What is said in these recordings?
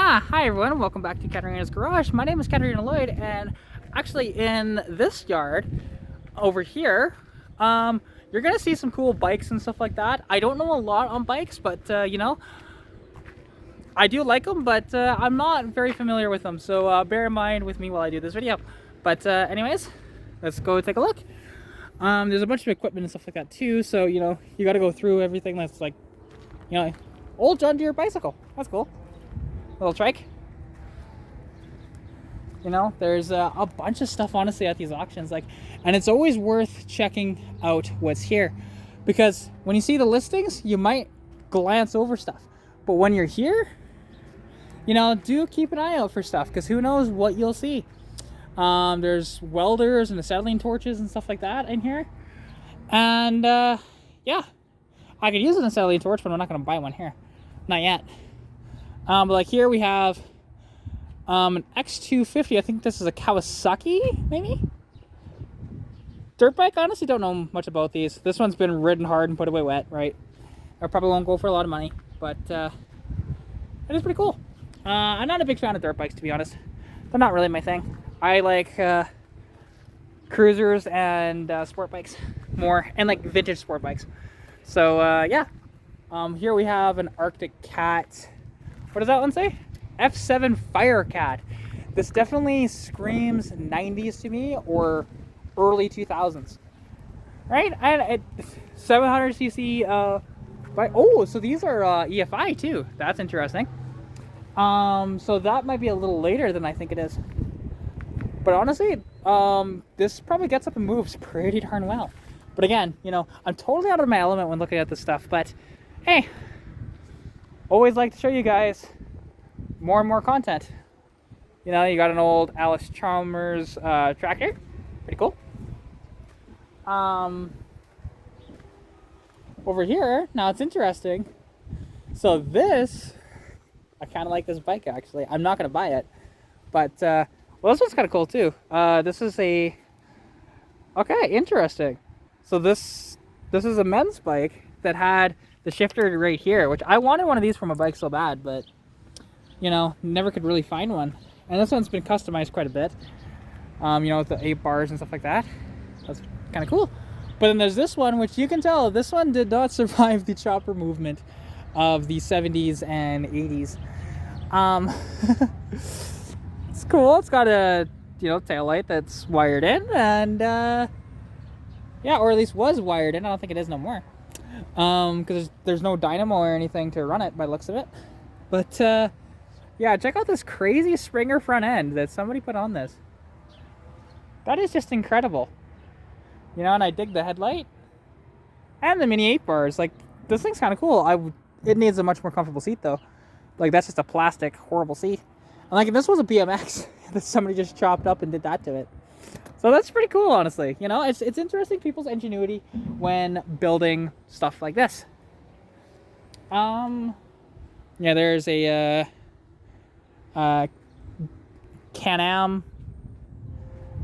Hi everyone, welcome back to Katarina's Garage. My name is Katarina Lloyd, and actually in this yard over here, you're gonna see some cool bikes and stuff like that. I don't know a lot on bikes, but you know, I do like them, but I'm not very familiar with them, so bear in mind with me while I do this video. But anyways, let's go take a look. There's a bunch of equipment and stuff like that too, so you know, you gotta go through everything that's like, you know, old John Deere bicycle. That's cool. Little trike. You know, there's a bunch of stuff honestly at these auctions, like, and it's always worth checking out what's here, because when you see the listings, you might glance over stuff, but when you're here, you know, do keep an eye out for stuff, because who knows what you'll see. There's welders and acetylene torches and stuff like that in here, and yeah, I could use an acetylene torch, but I'm not going to buy one here, not yet. But like here we have an X250. I think this is a Kawasaki, maybe? Dirt bike? Honestly, don't know much about these. This one's been ridden hard and put away wet, right? I probably won't go for a lot of money, but it is pretty cool. I'm not a big fan of dirt bikes, to be honest. They're not really my thing. I like cruisers and sport bikes more, and like vintage sport bikes. So yeah, here we have an Arctic Cat. What does that one say? F7 Firecat. This definitely screams 90s to me, or early 2000s, right? And 700cc bike. Oh, so these are EFI too. That's interesting. So that might be a little later than I think it is. But honestly, this probably gets up and moves pretty darn well. But again, you know, I'm totally out of my element when looking at this stuff, but hey, always like to show you guys more and more content. You know, you got an old Alice Chalmers tractor, pretty cool. Over here, now it's interesting. So this, I kind of like this bike actually. I'm not going to buy it, but well, this one's kind of cool too. This is a, okay, interesting. So this is a men's bike that had the shifter right here, which I wanted one of these from a bike so bad, but you know, never could really find one. And this one's been customized quite a bit, you know, with the 8 bars and stuff like that. That's kind of cool. But then there's this one, which you can tell this one did not survive the chopper movement of the 70s and 80s. It's cool. It's got a, you know, tail light that's wired in, and yeah, or at least was wired in. I don't think it is no more, because there's no dynamo or anything to run it by the looks of it. But yeah, check out this crazy Springer front end that somebody put on this. That is just incredible. You know, and I dig the headlight and the mini 8 bars. Like, this thing's kind of cool. It needs a much more comfortable seat though. Like, that's just a plastic horrible seat. And like, if this was a BMX that somebody just chopped up and did that to it. So that's pretty cool, honestly. You know, it's interesting people's ingenuity when building stuff like this. Yeah, there's a Can-Am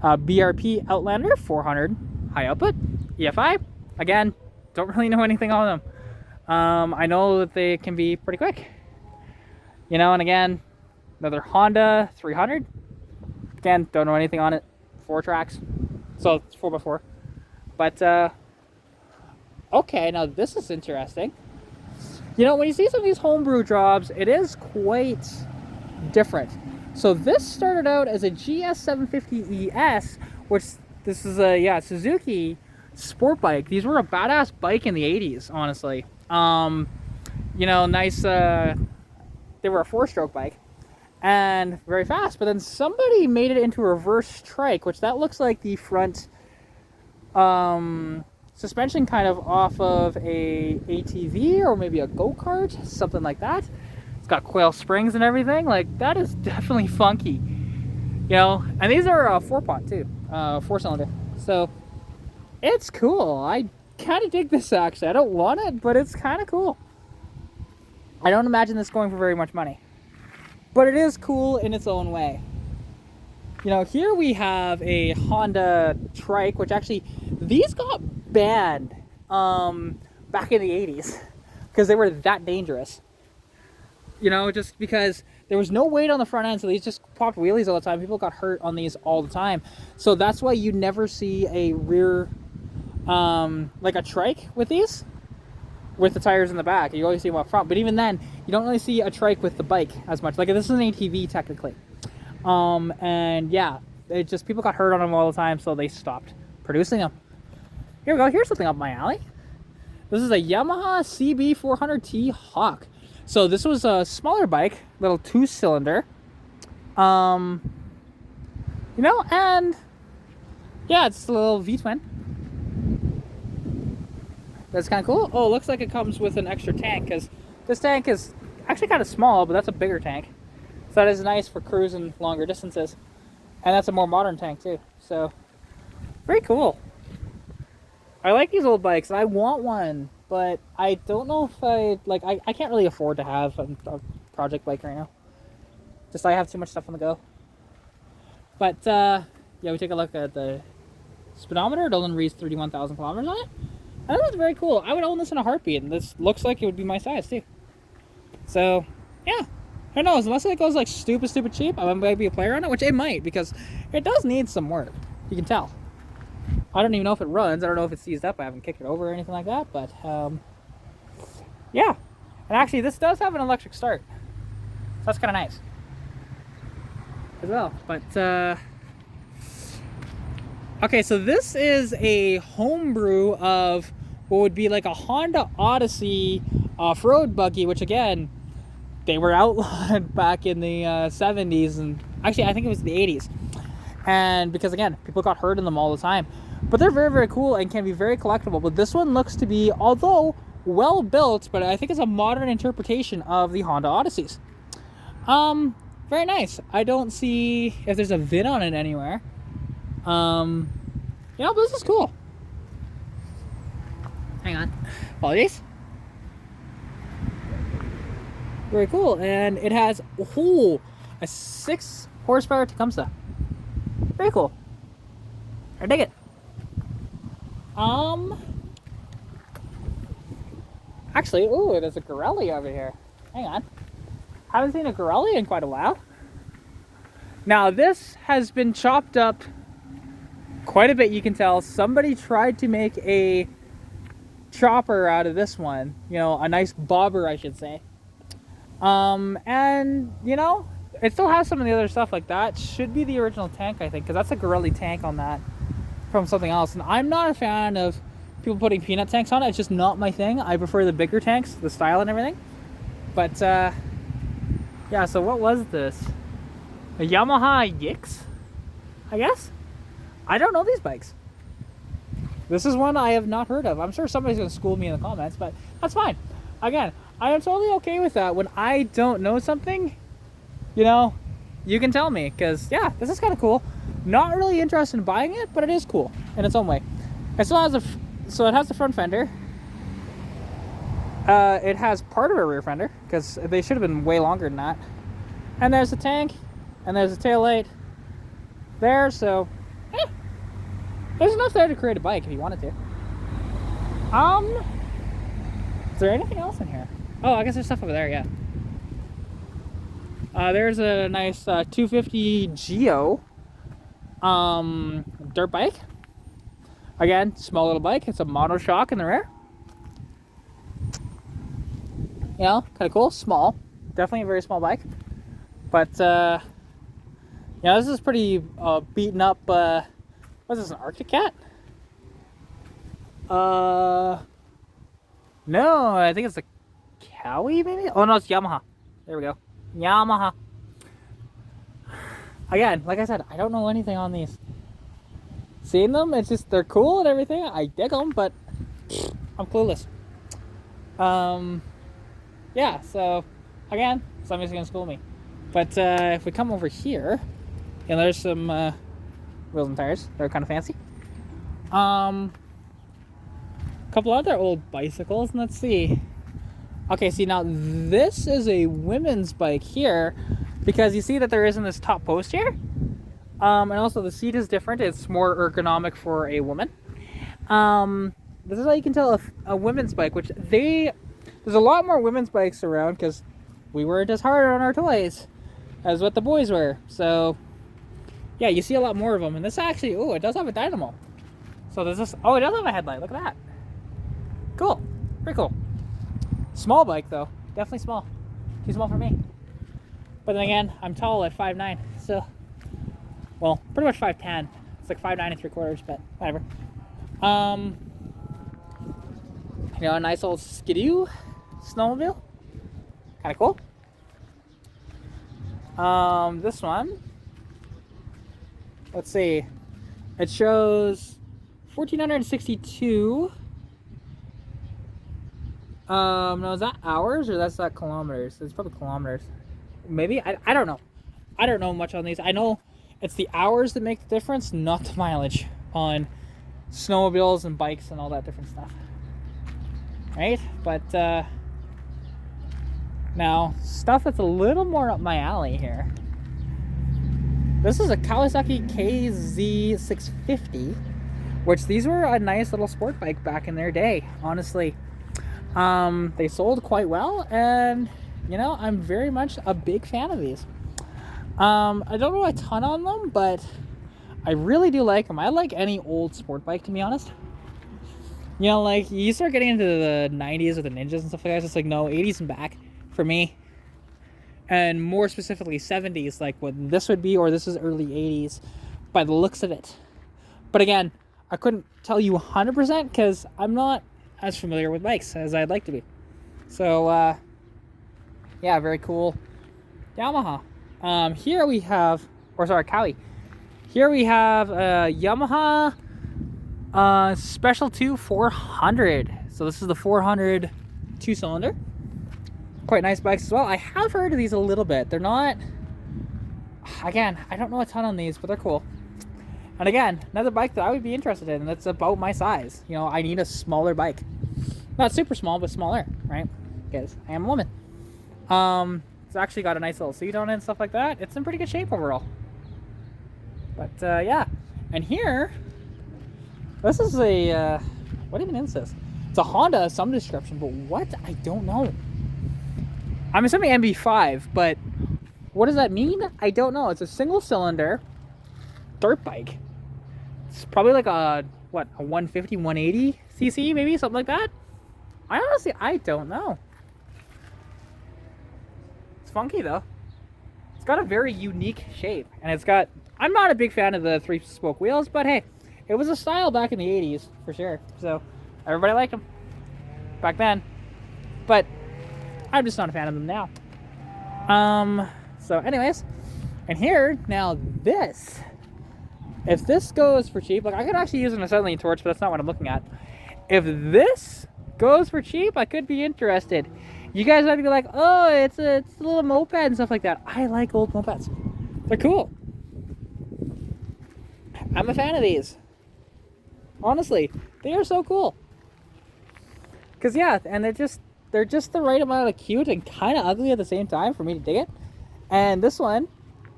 BRP Outlander 400 high output EFI. Again, don't really know anything on them. I know that they can be pretty quick. You know, and again, another Honda 300. Again, don't know anything on it. 4 tracks, so it's 4x4. But okay, now this is interesting. You know, when you see some of these homebrew jobs, it is quite different. So this started out as a GS750 ES, which this is a, yeah, Suzuki sport bike. These were a badass bike in the 80s, honestly. You know, nice, they were a 4-stroke bike and very fast, but then somebody made it into a reverse trike, which that looks like the front suspension kind of off of a ATV or maybe a go-kart, something like that. It's got coil springs and everything. Like, that is definitely funky, you know. And these are 4-pot too, 4-cylinder, so it's cool. I kind of dig this actually. I don't want it, but it's kind of cool. I don't imagine this going for very much money, but it is cool in its own way. You know, here we have a Honda Trike, which actually, these got banned back in the 80s because they were that dangerous. You know, just because there was no weight on the front end, so these just popped wheelies all the time. People got hurt on these all the time. So that's why you never see a rear, like a trike with these, with the tires in the back. You always see them up front. But even then, you don't really see a trike with the bike as much. Like this is an ATV technically. And yeah, it just, people got hurt on them all the time, so they stopped producing them. Here we go. Here's something up my alley. This is a Yamaha CB400T Hawk. So this was a smaller bike, little 2-cylinder. You know, and yeah, it's a little V-twin. That's kind of cool. Oh, it looks like it comes with an extra tank, because this tank is actually kind of small, but that's a bigger tank. So that is nice for cruising longer distances. And that's a more modern tank too. So, very cool. I like these old bikes, and I want one, but I don't know if I can't really afford to have a project bike right now. Just I have too much stuff on the go. But, yeah, we take a look at the speedometer. It only reads 31,000 kilometers on it. And that was very cool. I would own this in a heartbeat, and this looks like it would be my size too. So, yeah. Who knows? Unless it goes like stupid cheap, I might be a player on it, which it might, because it does need some work. You can tell. I don't even know if it runs. I don't know if it's seized up. I haven't kicked it over or anything like that, but yeah. And actually, this does have an electric start, so that's kind of nice as well. But okay, so this is a homebrew of what would be like a Honda Odyssey off-road buggy, which again, they were outlawed back in the 70s, and actually I think it was the 80s. And because again, people got hurt in them all the time. But they're very cool and can be very collectible. But this one looks to be, although well built, but I think it's a modern interpretation of the Honda Odysseys. Very nice. I don't see if there's a VIN on it anywhere. You know, but this is cool. Hang on. Apologies. Very cool. And it has a 6 horsepower Tecumseh. Very cool. I dig it. Actually, ooh, there's a Gorelli over here. Hang on. Haven't seen a Gorelli in quite a while. Now, this has been chopped up quite a bit, you can tell. Somebody tried to make a chopper out of this one. You know, a nice bobber, I should say. And, you know, it still has some of the other stuff like that. Should be the original tank, I think, because that's a Gorelli tank on that from something else. And I'm not a fan of people putting peanut tanks on it. It's just not my thing. I prefer the bigger tanks, the style and everything. But, yeah, so what was this? A Yamaha Yix, I guess? I don't know these bikes. This is one I have not heard of. I'm sure somebody's going to school me in the comments, but that's fine. Again, I am totally okay with that. When I don't know something, you know, you can tell me, because, yeah, this is kind of cool. Not really interested in buying it, but it is cool in its own way. It still has so it has the front fender. It has part of a rear fender, because they should have been way longer than that. And there's a tank, and there's a taillight there, so there's enough there to create a bike if you wanted to. Is there anything else in here? Oh, I guess there's stuff over there, yeah. There's a nice 250 Geo dirt bike. Again, small little bike. It's a monoshock in the rear. You know, kind of cool. Small. Definitely a very small bike. But, yeah, this is pretty beaten up. What is this, an Arctic Cat? No, I think it's a Cowie, maybe? Oh, no, it's Yamaha. There we go. Yamaha. Again, like I said, I don't know anything on these. Seeing them, it's just, they're cool and everything. I dig them, but I'm clueless. Yeah, so, again, somebody's going to school me. But if we come over here, and there's some wheels and tires. They're kind of fancy. A couple other old bicycles. Let's see. Okay, see, now this is a women's bike here, because you see that there isn't this top post here. And also the seat is different. It's more ergonomic for a woman. This is how you can tell a women's bike, which there's a lot more women's bikes around, because we weren't as hard on our toys. as what the boys were. So yeah, you see a lot more of them. And this actually, oh, it does have a dynamo. So there's this, oh, it does have a headlight. Look at that. Cool. Pretty cool. Small bike though. Definitely small. Too small for me. But then again, I'm tall at 5'9". So, well, pretty much 5'10". It's like 5'9 3/4, but whatever. You know, a nice old skidoo snowmobile. Kind of cool. This one, let's see, it shows 1,462. No, is that hours or that's not kilometers? It's probably kilometers. Maybe, I don't know. I don't know much on these. I know it's the hours that make the difference, not the mileage on snowmobiles and bikes and all that different stuff. Right? But now, stuff that's a little more up my alley here. This is a Kawasaki Kz650, which these were a nice little sport bike back in their day, honestly. They sold quite well, and you know, I'm very much a big fan of these. I don't know a ton on them, but I really do like them. I like any old sport bike, to be honest. You know, like, you start getting into the 90s with the Ninjas and stuff like that, it's like, no, 80s and back for me. And more specifically, 70s, like what this would be, or this is early 80s, by the looks of it. But again, I couldn't tell you 100% because I'm not as familiar with bikes as I'd like to be. So, yeah, very cool. Yamaha. Here we have, or sorry, Kawi. Here we have Yamaha Special 2 400. So this is the 400 2-cylinder. Quite nice bikes as well. I have heard of these a little bit. They're not, again, I don't know a ton on these, but they're cool. And again, another bike that I would be interested in that's about my size. You know, I need a smaller bike. Not super small, but smaller, right? Because I am a woman. It's actually got a nice little seat on it and stuff like that. It's in pretty good shape overall. But yeah, and here, this is a, what even is this? It's a Honda of some description, but what? I don't know. I'm assuming MB5, but what does that mean? I don't know. It's a single cylinder dirt bike. It's probably like a, what, a 150, 180 cc, maybe, something like that. I don't know. It's funky though. It's got a very unique shape, and it's got, I'm not a big fan of the 3-spoke wheels, but hey, it was a style back in the 80s for sure. So everybody liked them back then, but I'm just not a fan of them now. So anyways, and here, now this, if this goes for cheap, like I could actually use an acetylene torch, but that's not what I'm looking at. If this goes for cheap, I could be interested. You guys might be like, oh, it's a little moped and stuff like that. I like old mopeds. They're cool. I'm a fan of these. Honestly, they are so cool. Cause yeah, and they're just the right amount of cute and kind of ugly at the same time for me to dig it. And this one,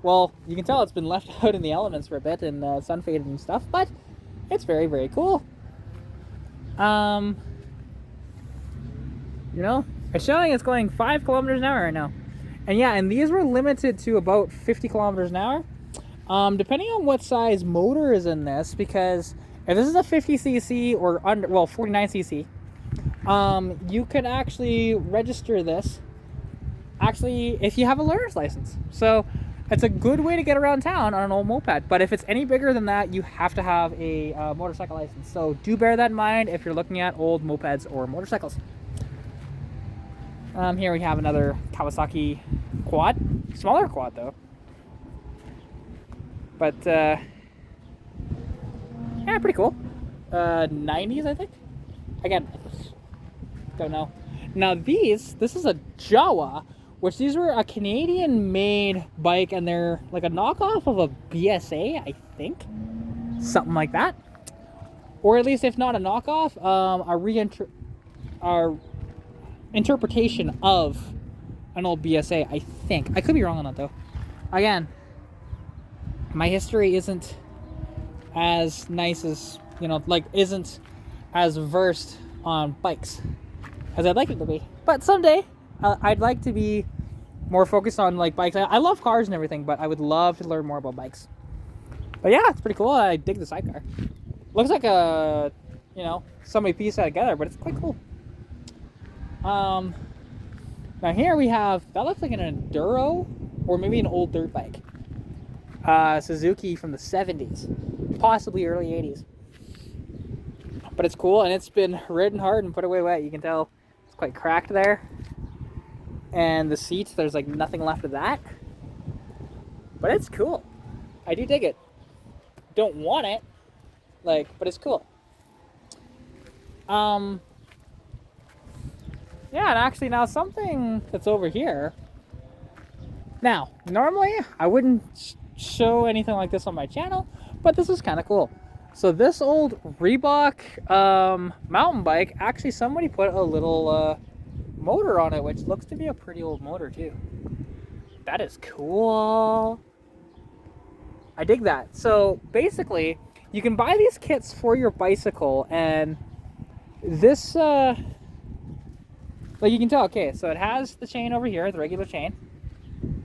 well, you can tell it's been left out in the elements for a bit and sun faded and stuff, but it's very, very cool. You know, it's showing it's going 5 kilometers an hour right now. And yeah, and these were limited to about 50 kilometers an hour. Depending on what size motor is in this, because if this is a 50cc or under, well, 49cc, you can actually register this actually if you have a learner's license. So it's a good way to get around town on an old moped. But if it's any bigger than that, you have to have a motorcycle license. So do bear that in mind if you're looking at old mopeds or motorcycles. Here we have another Kawasaki Quad. Smaller quad though. But yeah, pretty cool. 90s, I think. Again, don't know. Now this is a Jawa, which these were a Canadian-made bike, and they're like a knockoff of a BSA, I think, something like that. Or at least, if not a knockoff, a interpretation of an old BSA, I think. I could be wrong on that though. Again, my history isn't as nice as, you know, like, isn't as versed on bikes as I'd like it to be. But someday, I'd like to be more focused on like bikes. I love cars and everything, but I would love to learn more about bikes. But yeah, it's pretty cool. I dig the sidecar. Looks like a, you know, somebody pieced that together, but it's quite cool. Now here we have, that looks like an enduro or maybe an old dirt bike. Suzuki from the 70s, possibly early 80s. But it's cool, and it's been ridden hard and put away wet. You can tell it's quite cracked there. And the seats, there's like nothing left of that. But it's cool. I do dig it. Don't want it, like, but it's cool. Yeah, and actually now something that's over here. Now, normally I wouldn't show anything like this on my channel, but this is kind of cool. So this old Reebok mountain bike, actually somebody put a little motor on it, which looks to be a pretty old motor too. That is cool. I dig that. So basically, you can buy these kits for your bicycle, and this, like you can tell, okay, so it has the chain over here, the regular chain,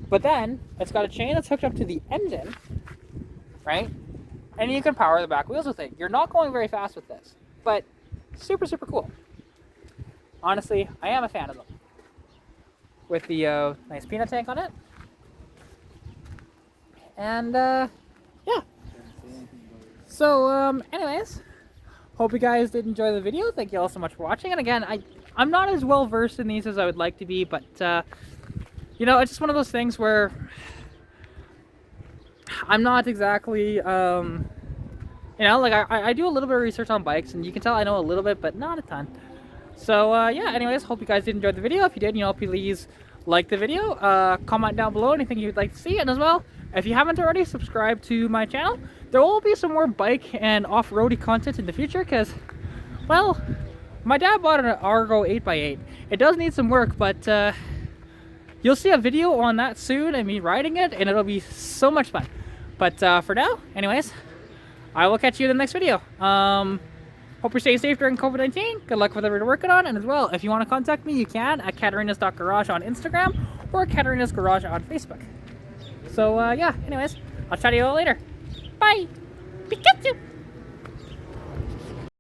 but then it's got a chain that's hooked up to the engine, right? And you can power the back wheels with it. You're not going very fast with this, but super, super cool. Honestly, I am a fan of them. With the nice peanut tank on it. And, yeah. So, anyways, hope you guys did enjoy the video. Thank you all so much for watching. And again, I'm not as well versed in these as I would like to be, but, you know, it's just one of those things where I'm not exactly, you know, like I do a little bit of research on bikes, and you can tell I know a little bit, but not a ton. So, yeah, anyways, hope you guys did enjoy the video. If you did, you know, please like the video, comment down below anything you'd like to see, and as well, if you haven't already, subscribe to my channel. There will be some more bike and off-roady content in the future, because, well, my dad bought an Argo 8x8. It does need some work, but you'll see a video on that soon, and me riding it, and it'll be so much fun. But for now, anyways, I will catch you in the next video. Hope you're staying safe during COVID-19. Good luck with whatever you're working on. And as well, if you want to contact me, you can at katarinas.garage on Instagram or Katarina's Garage on Facebook. So, yeah, anyways, I'll chat to you all later. Bye! Pikachu!